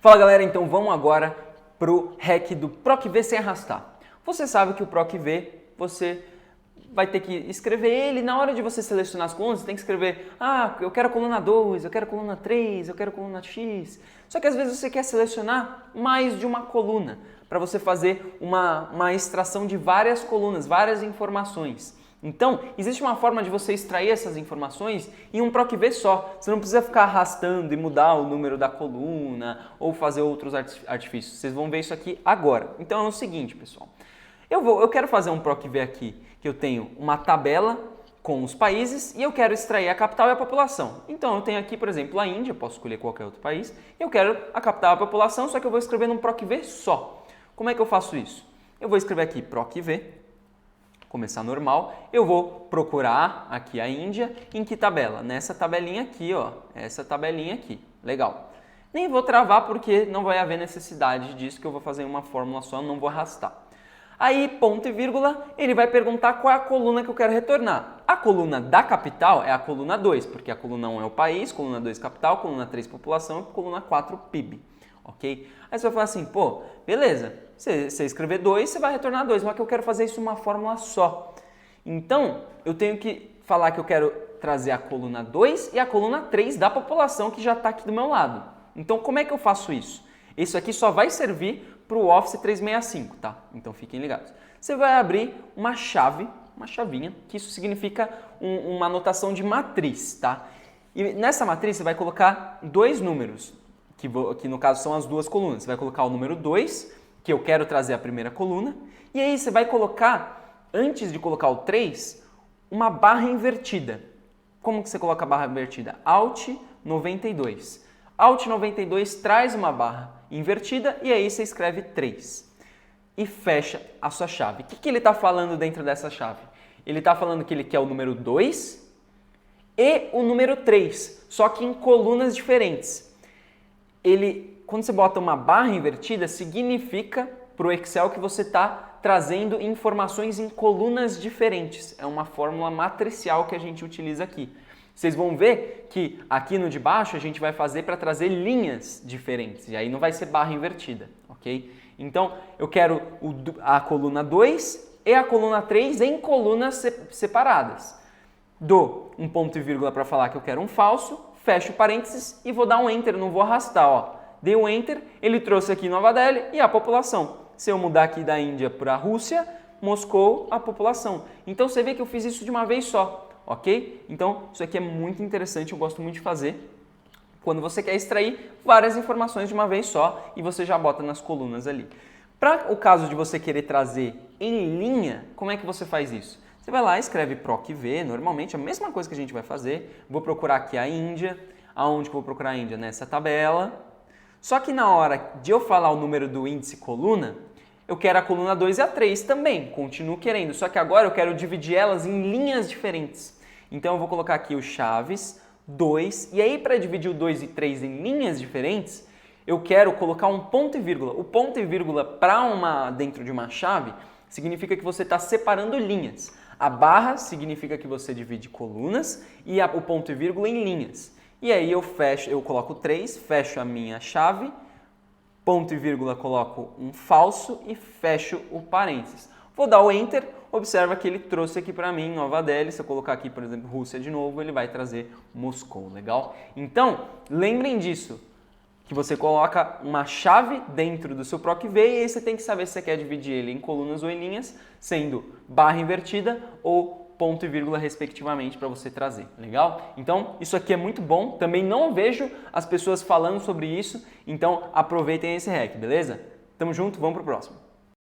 Fala galera, então vamos agora pro hack do PROC-V sem arrastar. Você sabe que o PROC-V, você vai ter que escrever ele, na hora de você selecionar as colunas, você tem que escrever, eu quero a coluna 2, eu quero a coluna 3, eu quero a coluna X. Só que às vezes você quer selecionar mais de uma coluna, para você fazer uma extração de várias colunas, várias informações. Então, existe uma forma de você extrair essas informações em um PROC-V só. Você não precisa ficar arrastando e mudar o número da coluna ou fazer outros artifícios. Vocês vão ver isso aqui agora. Então é o seguinte, pessoal. Eu quero fazer um PROC-V aqui que eu tenho uma tabela com os países e eu quero extrair a capital e a população. Então eu tenho aqui, por exemplo, a Índia, posso escolher qualquer outro país, e eu quero a capital e a população, só que eu vou escrever num PROC-V só. Como é que eu faço isso? Eu vou escrever aqui PROC-V. Começar normal, eu vou procurar aqui a Índia, em que tabela? Nessa tabelinha aqui, ó, essa tabelinha aqui, legal. Nem vou travar porque não vai haver necessidade disso, que eu vou fazer uma fórmula só, não vou arrastar. Aí, ponto e vírgula, ele vai perguntar qual é a coluna que eu quero retornar. A coluna da capital é a coluna 2, porque a coluna 1 é o país, coluna 2 capital, coluna 3 população e coluna 4 PIB. Ok? Aí você vai falar assim, pô, beleza, você escrever 2, você vai retornar 2, mas que eu quero fazer isso uma fórmula só. Então, eu tenho que falar que eu quero trazer a coluna 2 e a coluna 3 da população que já está aqui do meu lado. Então, como é que eu faço isso? Isso aqui só vai servir para o Office 365, tá? Então, fiquem ligados. Você vai abrir uma chave, uma chavinha, que isso significa uma notação de matriz, tá? E nessa matriz você vai colocar dois números, que no caso são as duas colunas. Você vai colocar o número 2, que eu quero trazer a primeira coluna, e aí você vai colocar, antes de colocar o 3, uma barra invertida. Como que você coloca a barra invertida? Alt 92. Alt 92 traz uma barra invertida e aí você escreve 3. E fecha a sua chave. O que ele está falando dentro dessa chave? Ele está falando que ele quer o número 2 e o número 3, só que em colunas diferentes. Quando você bota uma barra invertida, significa para o Excel que você está trazendo informações em colunas diferentes. É uma fórmula matricial que a gente utiliza aqui. Vocês vão ver que aqui no de baixo a gente vai fazer para trazer linhas diferentes, e aí não vai ser barra invertida, ok? Então, eu quero a coluna 2 e a coluna 3 em colunas separadas. Dou um ponto e vírgula para falar que eu quero um falso, fecho parênteses e vou dar um Enter, não vou arrastar, ó. Dei um Enter, ele trouxe aqui Nova Delhi e a população. Se eu mudar aqui da Índia para a Rússia, Moscou, a população. Então você vê que eu fiz isso de uma vez só, ok? Então isso aqui é muito interessante, eu gosto muito de fazer. Quando você quer extrair várias informações de uma vez só e você já bota nas colunas ali. Para o caso de você querer trazer em linha, como é que você faz isso? Você vai lá, escreve PROC-V, normalmente a mesma coisa que a gente vai fazer. Vou procurar aqui a Índia. Aonde que eu vou procurar a Índia? Nessa tabela. Só que na hora de eu falar o número do índice coluna, eu quero a coluna 2 e a 3 também, continuo querendo. Só que agora eu quero dividir elas em linhas diferentes. Então eu vou colocar aqui o chaves, 2, e aí para dividir o 2 e 3 em linhas diferentes, eu quero colocar um ponto e vírgula. O ponto e vírgula dentro de uma chave significa que você está separando linhas. A barra significa que você divide colunas e o ponto e vírgula em linhas. E aí eu coloco 3, fecho a minha chave, ponto e vírgula coloco um falso e fecho o parênteses. Vou dar o Enter, observa que ele trouxe aqui para mim Nova Delhi. Se eu colocar aqui, por exemplo, Rússia de novo, ele vai trazer Moscou, legal? Então, lembrem disso, que você coloca uma chave dentro do seu PROC-V e aí você tem que saber se você quer dividir ele em colunas ou em linhas, sendo barra invertida ou ponto e vírgula respectivamente para você trazer, legal? Então, isso aqui é muito bom, também não vejo as pessoas falando sobre isso, então aproveitem esse hack, beleza? Tamo junto, vamos pro próximo.